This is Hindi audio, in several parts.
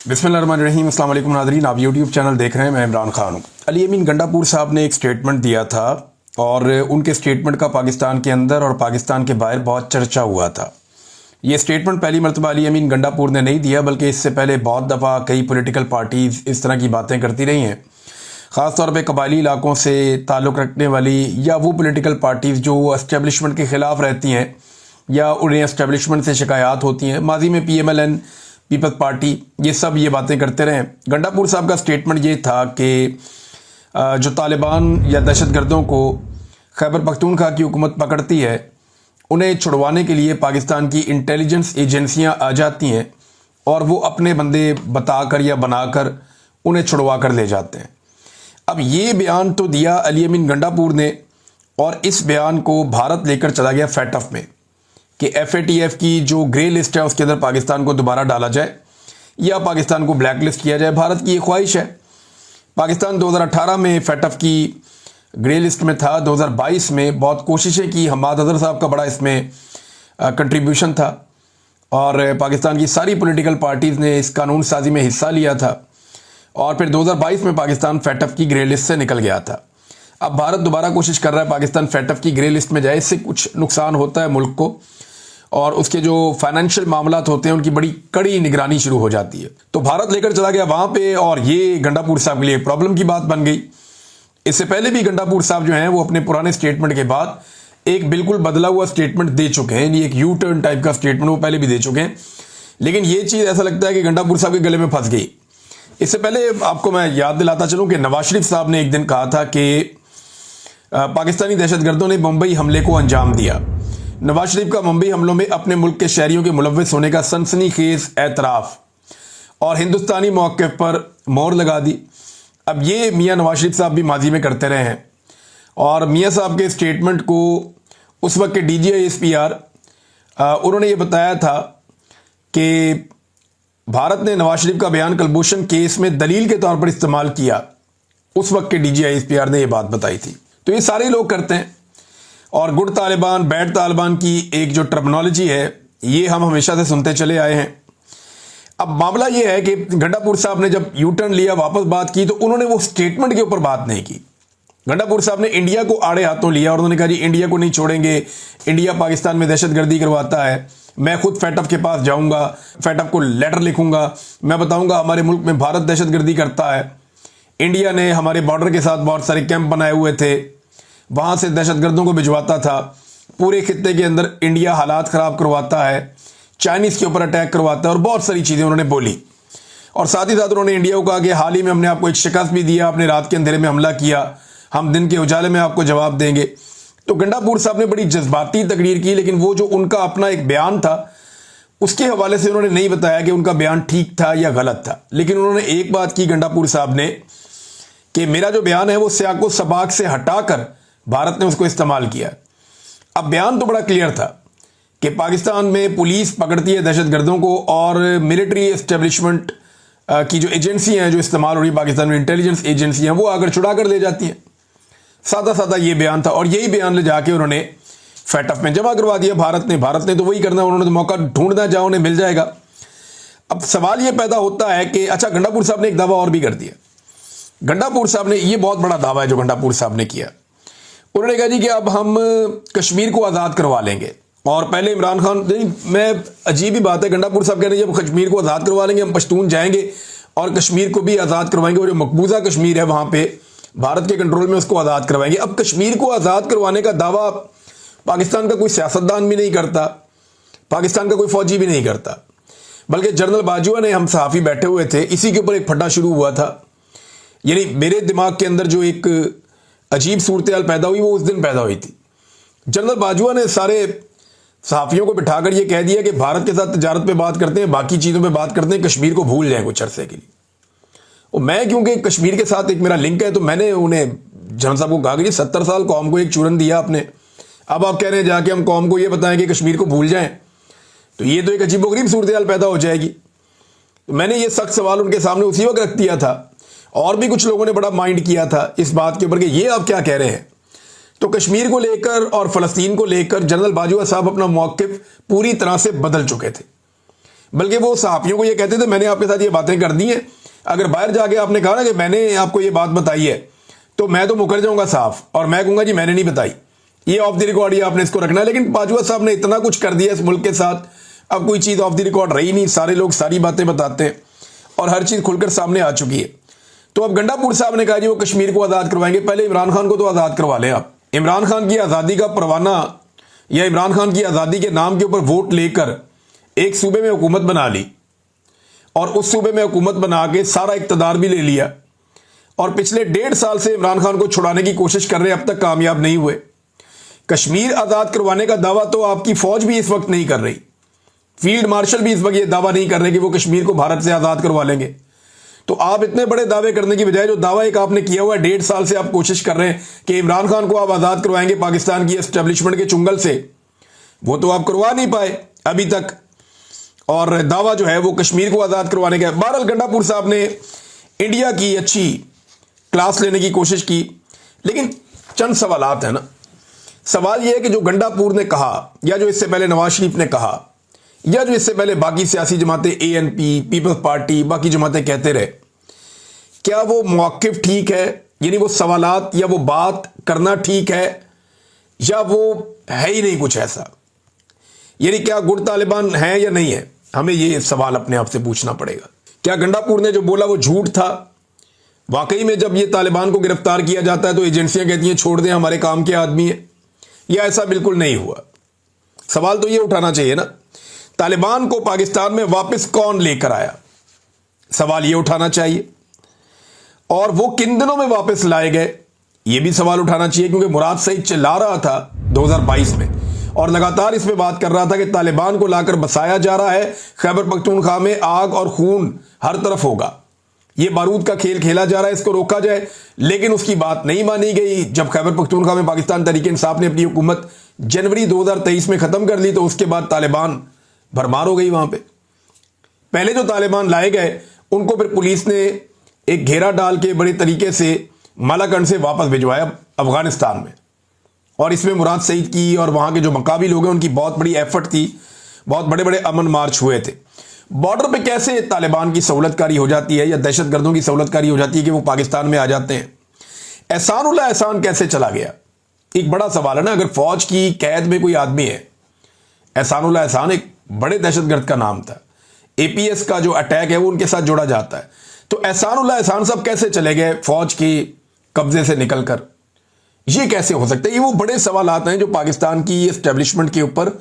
बिस्मिल्लाहिर्रहमानिर्रहीम। अस्सलाम वालेकुम नाज़रीन, आप यूट्यूब चैनल देख रहे हैं। मैं इमरान खान हूँ। अली अमीन गंडापुर साहब ने एक स्टेटमेंट दिया था और उनके स्टेटमेंट का पाकिस्तान के अंदर और पाकिस्तान के बाहर बहुत चर्चा हुआ था। ये स्टेटमेंट पहली मरतबा अली अमीन गंडापुर ने नहीं दिया, बल्कि इससे पहले बहुत दफ़ा कई पॉलिटिकल पार्टीज़ इस तरह की बातें करती रही हैं। ख़ास तौर पे कबायली इलाकों से ताल्लुक़ रखने वाली या वो पॉलिटिकल पार्टीज़ जो एस्टेब्लिशमेंट के ख़िलाफ़ रहती हैं या उन्हें एस्टेब्लिशमेंट से शिकायत होती हैं, माजी में PMLN पीपल्स पार्टी, ये सब ये बातें करते रहे। गंडापुर साहब का स्टेटमेंट ये था कि जो तालिबान या दहशतगर्दों को खैबर पख्तूनख्वा की हुकूमत पकड़ती है, उन्हें छुड़वाने के लिए पाकिस्तान की इंटेलिजेंस एजेंसियां आ जाती हैं और वो अपने बंदे बताकर या बनाकर उन्हें छुड़वा कर ले जाते हैं। अब ये बयान तो दिया अली अमीन गंडापुर ने, और इस बयान को भारत लेकर चला गया FATF में कि FATF की जो ग्रे लिस्ट है उसके अंदर पाकिस्तान को दोबारा डाला जाए या पाकिस्तान को ब्लैक लिस्ट किया जाए। भारत की ये ख्वाहिश है। पाकिस्तान 2018 में FATF की ग्रे लिस्ट में था, 2022 में बहुत कोशिशें की, हमाद अजहर साहब का बड़ा इसमें कंट्रीब्यूशन था और पाकिस्तान की सारी पॉलिटिकल पार्टीज़ ने इस कानून साजी में हिस्सा लिया था और फिर 2022 में पाकिस्तान FATF की ग्रे लिस्ट से निकल गया था। अब भारत दोबारा कोशिश कर रहा है पाकिस्तान FATF की ग्रे लिस्ट में जाए। इससे कुछ नुकसान होता है मुल्क को और उसके जो फाइनेंशियल मामलात होते हैं उनकी बड़ी कड़ी निगरानी शुरू हो जाती है। तो भारत लेकर चला गया वहां पे और ये गंडापुर साहब के लिए प्रॉब्लम की बात बन गई। इससे पहले भी गंडापुर साहब जो हैं वो अपने पुराने स्टेटमेंट के बाद एक बिल्कुल बदला हुआ स्टेटमेंट दे चुके हैं। ये एक यू टर्न टाइप का स्टेटमेंट वो पहले भी दे चुके हैं, लेकिन ये चीज़ ऐसा लगता है कि गंडापुर साहब के गले में फंस गई। इससे पहले आपको मैं याद दिलाता चलूँ कि नवाज शरीफ साहब ने एक दिन कहा था कि पाकिस्तानी दहशतगर्दों ने मुंबई हमले को अंजाम दिया। नवाज शरीफ का मुंबई हमलों में अपने मुल्क के शहरियों के मुलव्विस होने का सनसनीखेज एतराफ़ और हिंदुस्तानी मौक़िफ़ पर मोहर लगा दी। अब ये मियाँ नवाज शरीफ साहब भी माजी में करते रहे हैं और मियाँ साहब के स्टेटमेंट को उस वक्त के DGI SPR उन्होंने ये बताया था कि भारत ने नवाज शरीफ का बयान कलभूषण केस में दलील के तौर पर इस्तेमाल किया। उस वक्त के DGI SPR ने ये बात बताई थी। तो ये सारे लोग करते हैं और गुड तालिबान बैड तालिबान की एक जो टर्मिनोलॉजी है ये हम हमेशा से सुनते चले आए हैं। अब मामला ये है कि गंडापुर साहब ने जब यू टर्न लिया, वापस बात की, तो उन्होंने वो स्टेटमेंट के ऊपर बात नहीं की। गंडापुर साहब ने इंडिया को आड़े हाथों लिया और उन्होंने कहा जी इंडिया को नहीं छोड़ेंगे, इंडिया पाकिस्तान में दहशतगर्दी करवाता है, मैं खुद FATF के पास जाऊंगा, FATF को लेटर लिखूंगा, मैं बताऊंगा हमारे मुल्क में भारत दहशतगर्दी करता है। इंडिया ने हमारे बॉर्डर के साथ बहुत सारे कैंप बनाए हुए थे, वहां से दहशतगर्दों को भिजवाता था, पूरे खित्ते के अंदर इंडिया हालात ख़राब करवाता है, चाइनीज़ के ऊपर अटैक करवाता है और बहुत सारी चीज़ें उन्होंने बोली। और साथ ही साथ उन्होंने इंडिया को कहा कि हाल ही में हमने आपको एक शिकस्त भी दिया, आपने रात के अंधेरे में हमला किया, हम दिन के उजाले में आपको जवाब देंगे। तो गंडापुर साहब ने बड़ी जज्बाती तकरीर की, लेकिन वो जो उनका अपना एक बयान था उसके हवाले से उन्होंने नहीं बताया कि उनका बयान ठीक था या गलत था। लेकिन उन्होंने एक बात की गंडापुर साहब ने कि मेरा जो बयान है वो सियाको सबाक से हटाकर भारत ने उसको इस्तेमाल किया। अब बयान तो बड़ा क्लियर था कि पाकिस्तान में पुलिस पकड़ती है दहशतगर्दों को और मिलिट्री एस्टेब्लिशमेंट की जो एजेंसियां हैं जो इस्तेमाल हो रही है पाकिस्तान में, इंटेलिजेंस एजेंसियां, वो आकर छुड़ा कर ले जाती हैं। सादा सादा ये बयान था और यही बयान ले जाके उन्होंने FATF में जमा करवा दिया। भारत ने तो वही करना, उन्होंने तो मौका ढूंढना जहां उन्हें मिल जाएगा। अब सवाल ये पैदा होता है कि अच्छा, गंडापुर साहब ने एक दावा और भी कर दिया। गंडापुर साहब ने, ये बहुत बड़ा दावा है जो गंडापुर साहब ने किया। उन्होंने कहा जी कि अब हम कश्मीर को आज़ाद करवा लेंगे। और पहले इमरान खान, मैं अजीब ही बात है, गंडापुर साहब कह रहे हैं जब कश्मीर को आज़ाद करवा लेंगे हम पश्तून जाएंगे और कश्मीर को भी आज़ाद करवाएंगे, और जो मकबूजा कश्मीर है वहाँ पे भारत के कंट्रोल में उसको आज़ाद करवाएंगे। अब कश्मीर को आज़ाद करवाने का दावा पाकिस्तान का कोई सियासतदान भी नहीं करता, पाकिस्तान का कोई फौजी भी नहीं करता, बल्कि जनरल बाजवा ने, हम सहाफ़ी बैठे हुए थे, इसी के ऊपर एक फड्डा शुरू हुआ था। यानी मेरे दिमाग के अंदर जो एक अजीब सूरत हाल पैदा हुई वो उस दिन पैदा हुई थी। जनरल बाजवा ने सारे सहाफ़ियों को बिठाकर ये कह दिया कि भारत के साथ तजारत पे बात करते हैं, बाकी चीज़ों पे बात करते हैं, कश्मीर को भूल जाएं कुछ अरसे के लिए। और मैं क्योंकि कश्मीर के साथ एक मेरा लिंक है, तो मैंने उन्हें जनरल साहब को कहा कि 70 साल कौम को एक चूरन दिया आपने, अब आप कह रहे हैं जाके हम कौम को ये बताएं कि कश्मीर को भूल जाएं, तो ये तो एक अजीबोगरीब सूरत हाल पैदा हो जाएगी। तो मैंने ये सख्त सवाल उनके सामने उसी वक्त रख दिया था और भी कुछ लोगों ने बड़ा माइंड किया था इस बात के ऊपर कि ये आप क्या कह रहे हैं। तो कश्मीर को लेकर और फ़लस्तीन को लेकर जनरल बाजवा साहब अपना मौक़िफ़ पूरी तरह से बदल चुके थे बल्कि वो सहाफ़ियों को ये कहते थे मैंने आपके साथ ये बातें कर दी हैं, अगर बाहर जाके आपने कहा ना कि मैंने आपको ये बात बताई है तो मैं तो मुकर जाऊंगा साफ और मैं कहूंगा जी मैंने नहीं बताई, ये ऑफ द रिकॉर्ड ही आपने इसको रखना है। लेकिन बाजवा साहब ने इतना कुछ कर दिया इस मुल्क के साथ, अब कोई चीज़ ऑफ द रिकॉर्ड रही नहीं, सारे लोग सारी बातें बताते हैं और हर चीज़ खुलकर सामने आ चुकी है। तो अब गंडापुर साहब ने कहा जी वो कश्मीर को आज़ाद करवाएंगे, पहले इमरान खान को तो आज़ाद करवा लें आप। इमरान खान की आज़ादी का परवाना या इमरान खान की आज़ादी के नाम के ऊपर वोट लेकर एक सूबे में हुकूमत बना ली और उस सूबे में हुकूमत बना के सारा इक़्तिदार भी ले लिया और पिछले 1.5 साल से इमरान खान को छुड़ाने की कोशिश कर रहे हैं, अब तक कामयाब नहीं हुए। कश्मीर आज़ाद करवाने का दावा तो आपकी फ़ौज भी इस वक्त नहीं कर रही, फील्ड मार्शल भी इस वक्त ये दावा नहीं कर रहे कि वो कश्मीर को भारत से आज़ाद करवा लेंगे। तो आप इतने बड़े दावे करने की बजाय जो दावा एक आपने किया हुआ है, 1.5 साल से आप कोशिश कर रहे हैं कि इमरान खान को आप आज़ाद करवाएंगे पाकिस्तान की एस्टेब्लिशमेंट के चुंगल से, वो तो आप करवा नहीं पाए अभी तक, और दावा जो है वो कश्मीर को आज़ाद करवाने का। बहरहाल गंडापुर साहब ने इंडिया की अच्छी क्लास लेने की कोशिश की, लेकिन चंद सवालात हैं ना। सवाल यह है कि जो गंडापुर ने कहा या जो इससे पहले नवाज शरीफ ने कहा या जो इससे पहले बाकी सियासी जमातें ANP, पीपल्स पार्टी, बाकी जमातें कहते रहे, क्या वो मौक़िफ़ ठीक है, यानी वो सवालात या वो बात करना ठीक है, या वो है ही नहीं कुछ ऐसा, यानी क्या गुड तालिबान है या नहीं है? हमें ये सवाल अपने आप से पूछना पड़ेगा। क्या गंडापुर ने जो बोला वो झूठ था? वाकई में जब ये तालिबान को गिरफ्तार किया जाता है तो एजेंसियां कहती हैं छोड़ दें, हमारे काम के आदमी है, या ऐसा बिल्कुल नहीं हुआ? सवाल तो ये उठाना चाहिए ना, तालिबान को पाकिस्तान में वापस कौन लेकर आया, सवाल ये उठाना चाहिए। और वो किन दिनों में वापस लाए गए, ये भी सवाल उठाना चाहिए, क्योंकि मुराद सईद चिल्ला रहा था 2022 में और लगातार इसमें बात कर रहा था कि तालिबान को लाकर बसाया जा रहा है, खैबर पख्तूनख्वा में आग और खून हर तरफ होगा, ये बारूद का खेल खेला जा रहा है, इसको रोका जाए। लेकिन उसकी बात नहीं मानी गई। जब खैबर पख्तूनख्वा में पाकिस्तान तहरीक इंसाफ ने अपनी हुकूमत जनवरी 2023 में ख़त्म कर ली तो उसके बाद तालिबान भरमार हो गई वहाँ पे। पहले जो तालिबान लाए गए उनको फिर पुलिस ने एक घेरा डाल के बड़े तरीके से मालाकंड से वापस भिजवाया अफगानिस्तान में, और इसमें मुराद सईद की और वहाँ के जो मकामी लोग हैं उनकी बहुत बड़ी एफर्ट थी, बहुत बड़े बड़े अमन मार्च हुए थे। बॉर्डर पे कैसे तालिबान की सहूलतकारी हो जाती है या दहशतगर्दों की सहूलतकारी हो जाती है कि वो पाकिस्तान में आ जाते हैं? एहसान-उल्लाह एहसान कैसे चला गया, एक बड़ा सवाल है ना। अगर फौज की कैद में कोई आदमी है, एहसान-उल्लाह एहसान एक बड़े दहशतगर्द का नाम था, APS का जो अटैक है वो उनके साथ जोड़ा जाता है, तो एहसान-उल्लाह एहसान सब कैसे चले गए फौज के कब्जे से निकलकर? ये कैसे हो सकता है? ये वो बड़े सवालात हैं जो पाकिस्तान की एस्टेब्लिशमेंट के ऊपर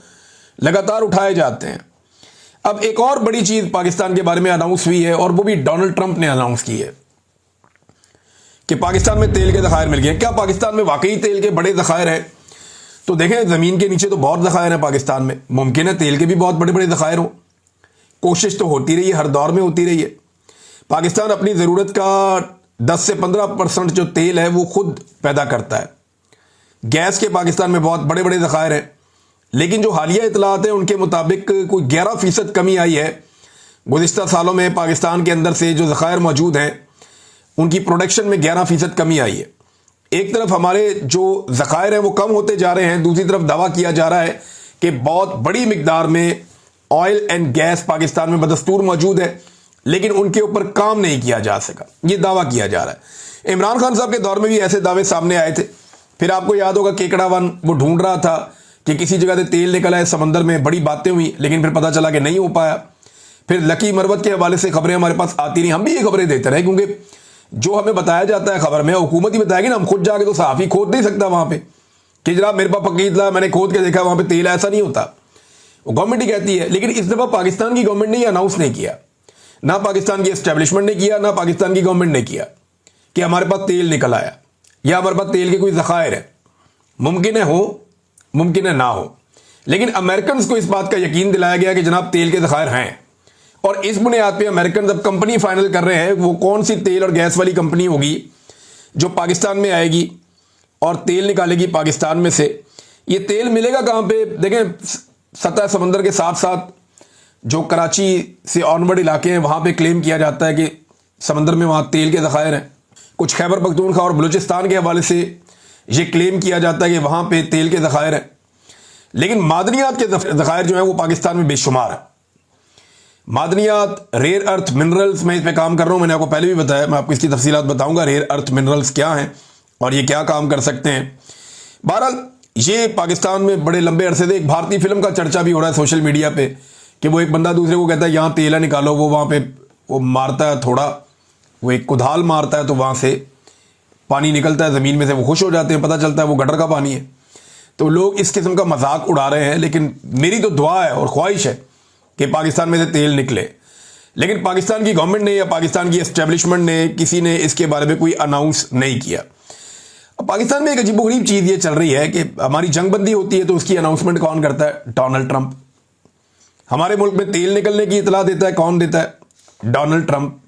लगातार उठाए जाते हैं। अब एक और बड़ी चीज पाकिस्तान के बारे में अनाउंस हुई है, और वो भी डोनाल्ड ट्रंप ने अनाउंस की है कि पाकिस्तान में तेल के ज़खायर मिल गए। क्या पाकिस्तान में वाकई तेल के बड़े ज़खायर हैं? तो देखें, ज़मीन के नीचे तो बहुत ज़खायर हैं पाकिस्तान में, मुमकिन है तेल के भी बहुत बड़े बड़े ज़खायर हों। कोशिश तो होती रही है, हर दौर में होती रही है। पाकिस्तान अपनी ज़रूरत का 10 से 15% जो तेल है वो खुद पैदा करता है। गैस के पाकिस्तान में बहुत बड़े बड़े ज़खायर हैं, लेकिन जो हालिया इतलात हैं उनके मुताबिक कोई 11% कमी आई है गुज़िश्ता सालों में। पाकिस्तान के अंदर से जो ज़खायर मौजूद हैं उनकी प्रोडक्शन में 11% कमी आई है। एक तरफ हमारे जो ज़खायर हैं वो कम होते जा रहे हैं, दूसरी तरफ दावा किया जा रहा है कि बहुत बड़ी मिकदार में ऑयल एंड गैस पाकिस्तान में बदस्तूर मौजूद है, लेकिन उनके ऊपर काम नहीं किया जा सका, ये दावा किया जा रहा है। इमरान खान साहब के दौर में भी ऐसे दावे सामने आए थे। फिर आपको याद होगा केकड़ा वन वो ढूंढ रहा था कि किसी जगह से तेल निकला है समंदर में, बड़ी बातें हुई, लेकिन फिर पता चला कि नहीं हो पाया। फिर लकी मरवत के हवाले से खबरें हमारे पास आती रही, हम भी ये खबरें देते रहे, क्योंकि जो हमें बताया जाता है खबर में हुकूमत ही बताएगी ना, हम खुद जाके तो सहाफ़ी खोद नहीं सकता वहाँ पे कि जनाब मेरे पास पक्की इतला, मैंने खोद के देखा वहाँ पे तेल, ऐसा नहीं होता, वो गवर्नमेंट ही कहती है। लेकिन इस दफ़ा पाकिस्तान की गवर्नमेंट ने अनाउंस नहीं किया, ना पाकिस्तान की एस्टेब्लिशमेंट ने किया, ना पाकिस्तान की गवर्नमेंट ने किया कि हमारे पास तेल निकल आया या हमारे पास तेल के कोई ज़खायर है। मुमकिन है हो, मुमकिन है ना हो, लेकिन अमेरिकन को इस बात का यकीन दिलाया गया कि जनाब तेल के ज़खायर हैं, और इस बुनियाद पे अमेरिकन जब कंपनी फाइनल कर रहे हैं वो कौन सी तेल और गैस वाली कंपनी होगी जो पाकिस्तान में आएगी और तेल निकालेगी पाकिस्तान में से। ये तेल मिलेगा कहाँ पे? देखें, सतह समंदर के साथ साथ जो कराची से ऑनवर्ड इलाके हैं वहाँ पे क्लेम किया जाता है कि समंदर में वहाँ तेल के ज़खायर हैं। कुछ खैबर पख्तूनख्वा और बलूचिस्तान के हवाले से ये क्लेम किया जाता है कि वहाँ पे तेल के ज़खायर हैं, लेकिन मादनियात के ज़खायर जो हैं वो पाकिस्तान में बेशुमार है। मादनियात, रेयर अर्थ मिनरल्स, मैं इस पे काम कर रहा हूँ, मैंने आपको पहले भी बताया, मैं आपको इसकी तफसीलात बताऊंगा रेयर अर्थ मिनरल्स क्या हैं और ये क्या काम कर सकते हैं। बहरहाल ये पाकिस्तान में बड़े लंबे अरसे से एक भारतीय फिल्म का चर्चा भी हो रहा है सोशल मीडिया पे कि वो एक बंदा दूसरे को कहता है यहाँ तेल है निकालो, वो वहाँ पे वो मारता है थोड़ा, वो एक कुदाल मारता है तो वहाँ से पानी निकलता है ज़मीन में से, वो खुश हो जाते हैं, पता चलता है वो गटर का पानी है। तो लोग इस किस्म का मजाक उड़ा रहे हैं, लेकिन मेरी तो दुआ है और ख्वाहिश है कि पाकिस्तान में से तेल निकले। लेकिन पाकिस्तान की गवर्नमेंट ने या पाकिस्तान की एस्टेब्लिशमेंट ने, किसी ने इसके बारे में कोई अनाउंस नहीं किया। अब पाकिस्तान में एक अजीबोगरीब चीज़ ये चल रही है कि हमारी जंगबंदी होती है तो उसकी अनाउंसमेंट कौन करता है? Donald Trump. हमारे मुल्क में तेल निकलने की इतला देता है, कौन देता है? Donald Trump.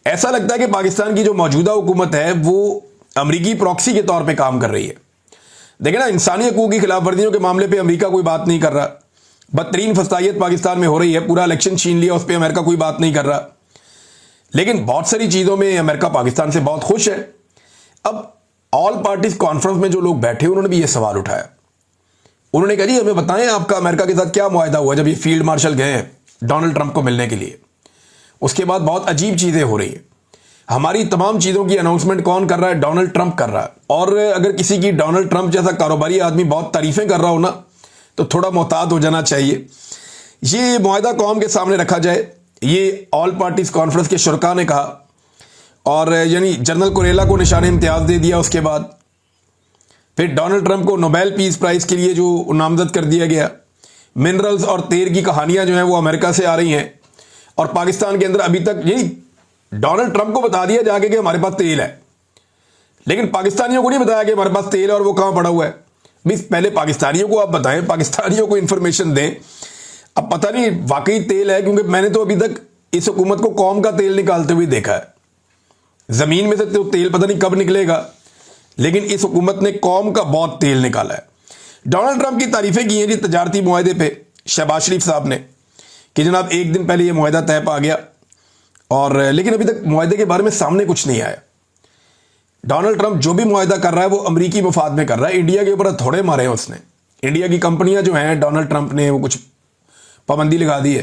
ऐसा लगता है कि पाकिस्तान की जो मौजूदा हुकूमत है वो अमरीकी प्रॉक्सी के तौर पे काम कर रही है। देखिए ना, इंसानी हकूक की खिलाफ वर्जियों के मामले पे अमेरिका कोई बात नहीं कर रहा, बदतरीन फसाइयत पाकिस्तान में हो रही है, पूरा इलेक्शन छीन लिया, उस पर अमेरिका कोई बात नहीं कर रहा। लेकिन बहुत सारी चीज़ों में अमेरिका पाकिस्तान से बहुत खुश है। अब ऑल पार्टीज कॉन्फ्रेंस में जो लोग बैठे उन्होंने भी ये सवाल उठाया। उन्होंने कहा जी हमें बताएं आपका अमेरिका के साथ क्या मुआहदा हुआ जब ये फील्ड मार्शल गए हैं डोनाल्ड ट्रंप को मिलने के लिए। उसके बाद बहुत अजीब चीज़ें हो रही है। हमारी तमाम चीज़ों की अनाउंसमेंट कौन कर रहा है? डोनाल्ड ट्रंप कर रहा है। और अगर किसी की डोनाल्ड ट्रंप जैसा कारोबारी आदमी बहुत तारीफें कर रहा हो ना तो थोड़ा मोहतात हो जाना चाहिए। ये मुआहदा कौम के सामने रखा जाए, ये ऑल पार्टीज कॉन्फ्रेंस के शुरका ने कहा, और यानी जनरल कुरेला को निशान इम्तियाज दे दिया। उसके बाद फिर डोनाल्ड ट्रंप को नोबेल पीस प्राइज के लिए जो नामजद कर दिया गया। मिनरल्स और तेल की कहानियां जो हैं वो अमेरिका से आ रही हैं और पाकिस्तान के अंदर अभी तक यही डोनाल्ड ट्रंप को बता दिया जाके कि हमारे पास तेल है, लेकिन पाकिस्तानियों को नहीं बताया कि हमारे पास तेल है और वो कहां पड़ा हुआ है। भाई पहले पाकिस्तानियों को आप बताएं, पाकिस्तानियों को इंफॉर्मेशन दें। अब पता नहीं वाकई तेल है, क्योंकि मैंने तो अभी तक इस हुकूमत को कौम का तेल निकालते हुए देखा है। जमीन में से तो तेल पता नहीं कब निकलेगा, लेकिन इस हुकूमत ने कौम का बहुत तेल निकाला है। डोनाल्ड ट्रंप की तारीफें की हैं जी तजारती मुआहदे पे शहबाज शरीफ साहब ने कि जनाब एक दिन पहले ये मुआहदा तय पा गया, और लेकिन अभी तक मुआहदे के बारे में सामने कुछ नहीं आया। डोनाल्ड ट्रंप जो भी मुआहदा कर रहा है वो अमरीकी मफाद में कर रहा है। इंडिया के ऊपर थोड़े मारे हैं उसने। इंडिया की कंपनियां जो हैं डोनाल्ड ट्रंप ने वो कुछ पाबंदी लगा दी है,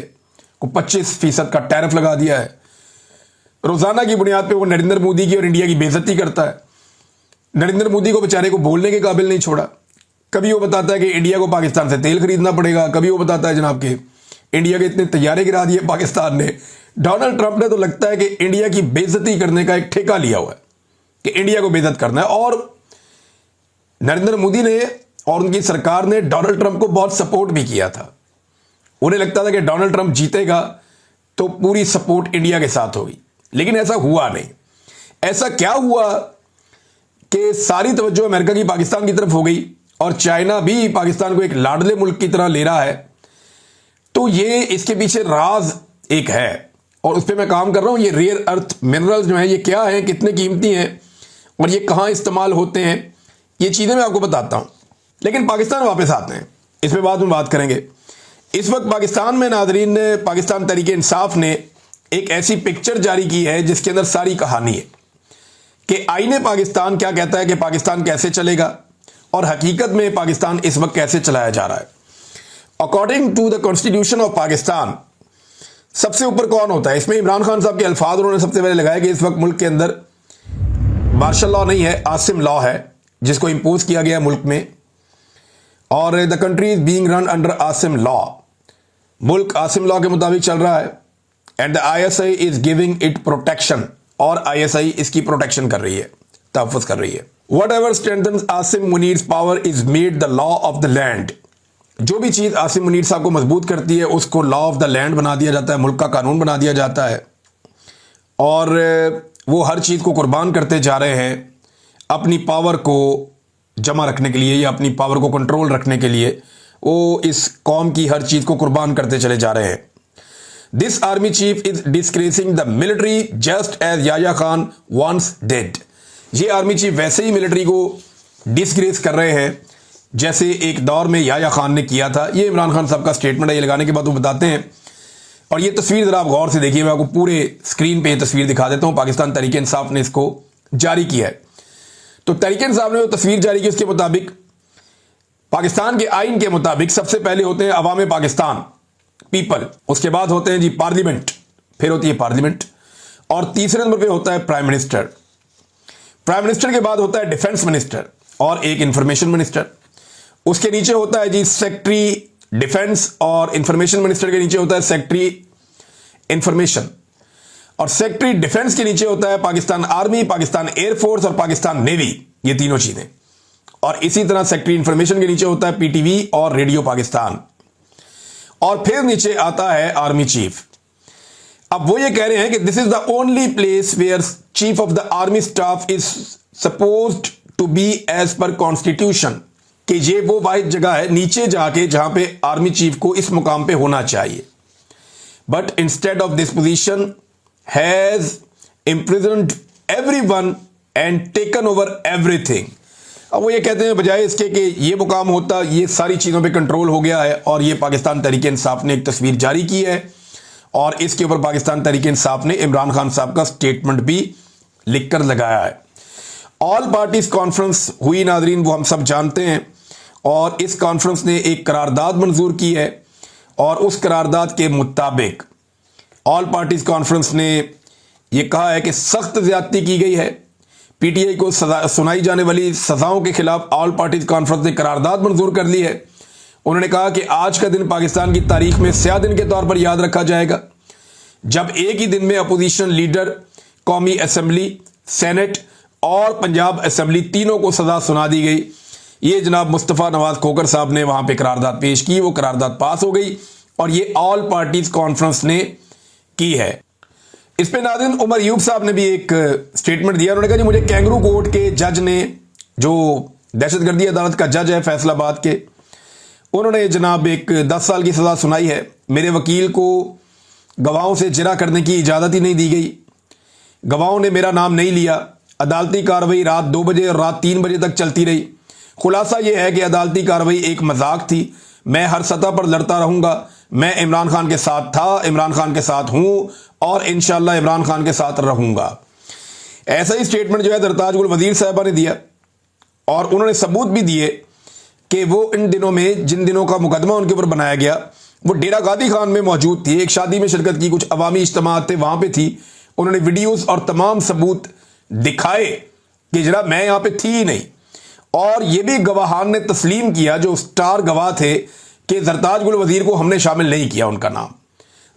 को 25% का टैरिफ लगा दिया है। रोजाना की बुनियाद पे वो नरेंद्र मोदी की और इंडिया की बेइज्जती करता है। नरेंद्र मोदी को बेचारे को बोलने के काबिल नहीं छोड़ा। कभी वो बताता है कि इंडिया को पाकिस्तान से तेल खरीदना पड़ेगा, कभी वो बताता है जनाब के इंडिया के इतने तैयारे गिरा दिए पाकिस्तान ने। डोनाल्ड ट्रंप ने तो लगता है कि इंडिया की बेइज्जती करने का एक ठेका लिया हुआ है कि इंडिया को बेइज्जत करना है। और नरेंद्र मोदी ने और उनकी सरकार ने डोनाल्ड ट्रंप को बहुत सपोर्ट भी किया था। उन्हें लगता था कि डोनाल्ड ट्रंप जीतेगा तो पूरी सपोर्ट इंडिया के साथ होगी, लेकिन ऐसा हुआ नहीं। ऐसा क्या हुआ कि सारी तवज्जो अमेरिका की पाकिस्तान की तरफ हो गई और चाइना भी पाकिस्तान को एक लाडले मुल्क की तरह ले रहा है। तो ये इसके पीछे राज एक है और उस पर मैं काम कर रहा हूं। ये रेयर अर्थ मिनरल्स जो हैं ये क्या है, कितने कीमती हैं और ये कहां इस्तेमाल होते हैं, ये चीजें मैं आपको बताता हूं। लेकिन पाकिस्तान वापस आते हैं, इस पर बाद में बात करेंगे। इस वक्त पाकिस्तान में नाजरीन ने पाकिस्तान तहरीक इंसाफ ने एक ऐसी पिक्चर जारी की है जिसके अंदर सारी कहानी है कि आईने पाकिस्तान क्या कहता है कि पाकिस्तान कैसे चलेगा और हकीकत में पाकिस्तान इस वक्त कैसे चलाया जा रहा है। According to the constitution of Pakistan सबसे ऊपर कौन होता है? इसमें इमरान खान साहब के अल्फाज उन्होंने सबसे पहले लगाया कि इस वक्त मुल्क के अंदर मार्शल लॉ नहीं है, आसिम लॉ है जिसको इंपोज किया गया मुल्क में, और the country is being run under Asim law. मुल्क आसिम लॉ के मुताबिक चल रहा है and the ISI is giving it protection, और ISI इसकी प्रोटेक्शन कर रही है, तहफ़्फ़ुज़ कर रही है। Whatever strengthens Asim Munir's power is made the law of the land. जो भी चीज़ आसिम मुनीर साहब को मजबूत करती है उसको लॉ ऑफ द लैंड बना दिया जाता है, मुल्क का कानून बना दिया जाता है। और वो हर चीज़ को कुर्बान करते जा रहे हैं अपनी पावर को जमा रखने के लिए या अपनी पावर को कंट्रोल रखने के लिए। वो इस कौम की हर चीज़ को कुर्बान करते चले जा रहे हैं। This army chief is disgracing the military just as Yahya Khan once did. ये आर्मी चीफ वैसे ही मिलिट्री को डिस्ग्रेस कर रहे हैं जैसे एक दौर में याया खान ने किया था। ये इमरान खान साहब का स्टेटमेंट है। ये लगाने के बाद वो बताते हैं, और ये तस्वीर जरा आप गौर से देखिए, मैं आपको पूरे स्क्रीन पे ये तस्वीर दिखा देता हूं। पाकिस्तान तहरीक इंसाफ ने इसको जारी किया है। तो तहरीक इंसाफ ने जो तस्वीर जारी की उसके मुताबिक पाकिस्तान के आइन के मुताबिक सबसे पहले होते हैं अवाम पाकिस्तान। पीपल, उसके बाद होते हैं जी पार्लियामेंट, फिर होती है पार्लियामेंट, और तीसरे नंबर पे होता है प्राइम मिनिस्टर। प्राइम मिनिस्टर के बाद होता है डिफेंस मिनिस्टर और एक इंफॉर्मेशन मिनिस्टर। उसके नीचे होता है जी सेक्रेटरी डिफेंस, और इंफॉर्मेशन मिनिस्टर के नीचे होता है सेक्रेटरी इंफॉर्मेशन, और सेक्रेटरी डिफेंस के नीचे होता है पाकिस्तान आर्मी, पाकिस्तान एयरफोर्स और पाकिस्तान नेवी, ये तीनों चीजें। और इसी तरह सेक्रेटरी इंफॉर्मेशन के नीचे होता है पीटीवी और रेडियो पाकिस्तान, और फिर नीचे आता है आर्मी चीफ। अब वो ये कह रहे हैं कि this is the only place where chief of the army staff is supposed to be as per constitution, कि ये वो वाहिद जगह है नीचे जाके जहां पे आर्मी चीफ को इस मुकाम पे होना चाहिए। But instead of this position has imprisoned everyone and taken over everything। अब वो ये कहते हैं बजाय इसके कि ये मुकाम होता, ये सारी चीज़ों पे कंट्रोल हो गया है, और ये पाकिस्तान तहरीक इंसाफ ने एक तस्वीर जारी की है, और इसके ऊपर पाकिस्तान तहरीक इंसाफ ने इमरान खान साहब का स्टेटमेंट भी लिखकर लगाया है। ऑल पार्टीज कॉन्फ्रेंस हुई नाजरीन, वो हम सब जानते हैं, और इस कॉन्फ्रेंस ने एक करारदाद मंजूर की है, और उस करारदाद के मुताबिक ऑल पार्टीज कॉन्फ्रेंस ने यह कहा है कि सख्त ज्यादती की गई है। पीटीआई को सुनाई जाने वाली सजाओं के खिलाफ ऑल पार्टीज कॉन्फ्रेंस ने करारदाद मंजूर कर ली है। उन्होंने कहा कि आज का दिन पाकिस्तान की तारीख में स्याह दिन के तौर पर याद रखा जाएगा, जब एक ही दिन में अपोजिशन लीडर, कौमी असम्बली, सेनेट और पंजाब असम्बली तीनों को सजा सुना दी गई। ये जनाब मुस्तफ़ा नवाज खोखर साहब ने वहां पे करारदाद पेश की, वो करारदाद पास हो गई, और ये ऑल पार्टीज कॉन्फ्रेंस ने की है। इस पे नाज़रीन उमर यूब साहब ने भी एक स्टेटमेंट दिया। उन्होंने कहा जी मुझे कैंगरू कोर्ट के जज ने, जो दहशतगर्दी अदालत का जज है फैसलाबाद के, उन्होंने जनाब एक 10 साल की सज़ा सुनाई है। मेरे वकील को गवाहों से जिरा करने की इजाज़त ही नहीं दी गई, गवाहों ने मेरा नाम नहीं लिया। अदालती कार्रवाई रात 2 बजे और रात 3 बजे तक चलती रही। खुलासा यह है कि अदालती कार्रवाई एक मजाक थी। मैं हर सतह पर लड़ता रहूंगा। मैं इमरान खान के साथ था, इमरान खान के साथ हूं, और इंशाल्लाह इमरान खान के साथ रहूंगा। ऐसा ही स्टेटमेंट जो है सरताज गुल वजीर साहबा ने दिया, और उन्होंने सबूत भी दिए कि वो इन दिनों में, जिन दिनों का मुकदमा उनके ऊपर बनाया गया, वो डेरा गादी खान में मौजूद थी, एक शादी में शिरकत की, कुछ अवामी इज्तिमात थे, वहां पे थी। उन्होंने वीडियोस और तमाम सबूत दिखाए कि जरा मैं यहां पे थी ही नहीं। और ये भी गवाहान ने तस्लीम किया, जो स्टार गवाह थे, कि जरताज गुल वजीर को हमने शामिल नहीं किया। उनका नाम,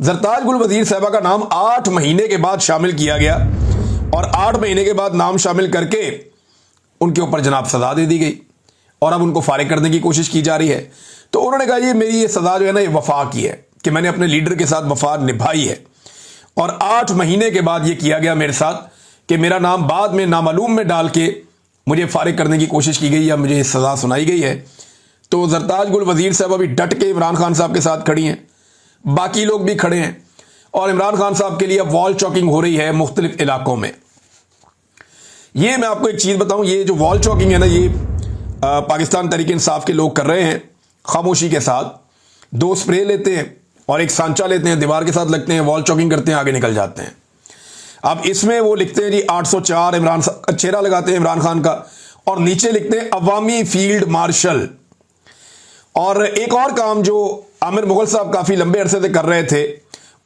जरताज गुल वजीर साहबा का नाम 8 महीने के बाद शामिल किया गया, और 8 महीने के बाद नाम शामिल करके उनके ऊपर जनाब सजा दे दी गई, और अब उनको फारिग करने की कोशिश की जा रही है। तो उन्होंने कहा ये मेरी ये सजा जो है ना, ये वफा की है, कि मैंने अपने लीडर के साथ वफा निभाई है, और 8 महीने के बाद ये किया गया मेरे साथ कि मेरा नाम बाद में नामालूम में डाल के मुझे फारिग करने की कोशिश की गई, या मुझे सजा सुनाई गई है। तो जरताज गुल वजीर साहब अभी डट के इमरान खान साहब के साथ खड़ी हैं, बाकी लोग भी खड़े हैं, और इमरान खान साहब के लिए वॉल चॉकिंग हो रही है मुख्तलिफ इलाकों में। ये मैं आपको एक चीज़ बताऊं, ये जो वॉल चॉकिंग है ना, ये पाकिस्तान तहरीक इंसाफ के लोग कर रहे हैं खामोशी के साथ। 2 स्प्रे लेते हैं और एक सांचा लेते हैं, दीवार के साथ लगते हैं, वॉल चॉकिंग करते हैं, आगे निकल जाते हैं। अब इसमें वो लिखते हैं जी 804 इमरान का चेहरा लगाते हैं इमरान खान का, और नीचे लिखते हैं अवामी फील्ड मार्शल। और एक और काम जो आमिर मुगल साहब काफ़ी लंबे अरसे से कर रहे थे,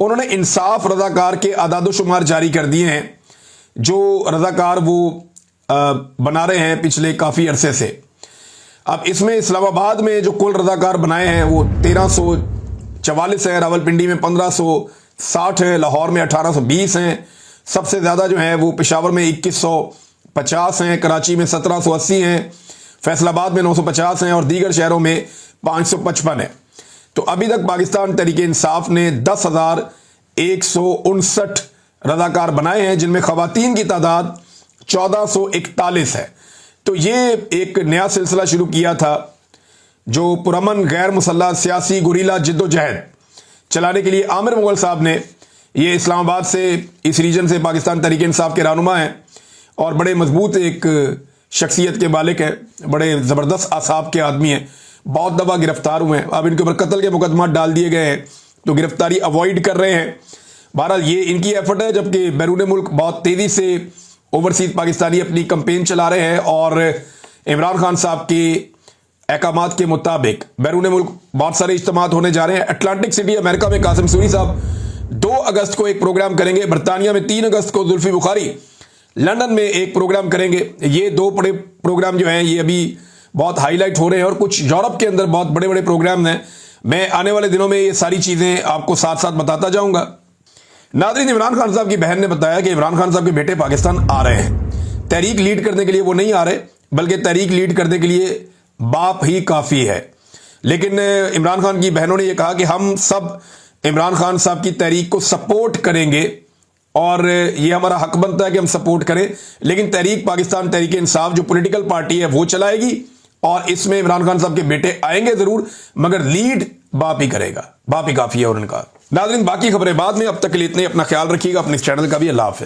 उन्होंने इंसाफ रज़ाकार के आदादोशुमार जारी कर दिए हैं, जो रज़ाकार वो बना रहे हैं पिछले काफ़ी अरसे से। अब इसमें इस्लामाबाद में जो कुल रज़ाकार बनाए हैं वो 1344 हैं, रावलपिंडी में 1560 हैं, लाहौर में 1820 हैं, सबसे ज़्यादा जो है वो पेशावर में 2150 हैं, कराची में 1780 हैं, फैसलाबाद में 950 हैं, और दीगर शहरों में 555 है। तो अभी तक पाकिस्तान तहरीक इंसाफ ने 10,159 रज़ाकार बनाए हैं, जिनमें खवातीन की तादाद 1441 है। तो ये एक नया सिलसिला शुरू किया था, जो पुरअमन गैर मुसल्लह सियासी गुरीला जिद्दोजहद चलाने के लिए आमिर मुगल साहब ने, ये इस्लामाबाद से, इस रीजन से पाकिस्तान तहरीक इंसाफ के रहनुमा हैं, और बड़े मजबूत एक शख्सियत के मालिक हैं, बड़े ज़बरदस्त आसाब के आदमी हैं, बहुत दफ़ा गिरफ्तार हुए हैं। अब इनके ऊपर कत्ल के मुकदमा डाल दिए गए हैं, तो गिरफ्तारी अवॉइड कर रहे हैं। बहरहाल ये इनकी एफर्ट है, जबकि बैरून मुल्क बहुत तेज़ी से ओवरसीज पाकिस्तानी अपनी कंपेन चला रहे हैं, और इमरान खान साहब की अहकामात के मुताबिक बैरून मुल्क बहुत सारे इज्तिमात होने जा रहे हैं। अटलांटिक सिटी अमेरिका में कासिम सूरी साहब 2 अगस्त को एक प्रोग्राम करेंगे, बरतानिया में 3 अगस्त को जुल्फी बुखारी लंदन में एक प्रोग्राम करेंगे। ये 2 बड़े प्रोग्राम जो हैं ये अभी बहुत हाईलाइट हो रहे हैं और कुछ यूरोप के अंदर बहुत बड़े बड़े प्रोग्राम हैं। मैं आने वाले दिनों में ये सारी चीज़ें आपको साथ साथ बताता जाऊंगा। नाज़रीन, इमरान खान साहब की बहन ने बताया कि इमरान खान साहब के बेटे पाकिस्तान आ रहे हैं। तहरीक लीड करने के लिए वो नहीं आ रहे, बल्कि तहरीक लीड करने के लिए बाप ही काफ़ी है। लेकिन इमरान खान की बहनों ने यह कहा कि हम सब इमरान खान साहब की तहरीक को सपोर्ट करेंगे और ये हमारा हक बनता है कि हम सपोर्ट करें, लेकिन तहरीक पाकिस्तान तहरीक इंसाफ जो पॉलिटिकल पार्टी है वो चलाएगी और इसमें इमरान खान साहब के बेटे आएंगे जरूर, मगर लीड बाप ही करेगा, बाप ही काफ़ी है। और उनका नाज़रीन, बाकी खबरें बाद में, अब तक के लिए इतने। अपना ख्याल रखिएगा, अपने इस चैनल का भी। अल्लाह हाफ़िज़।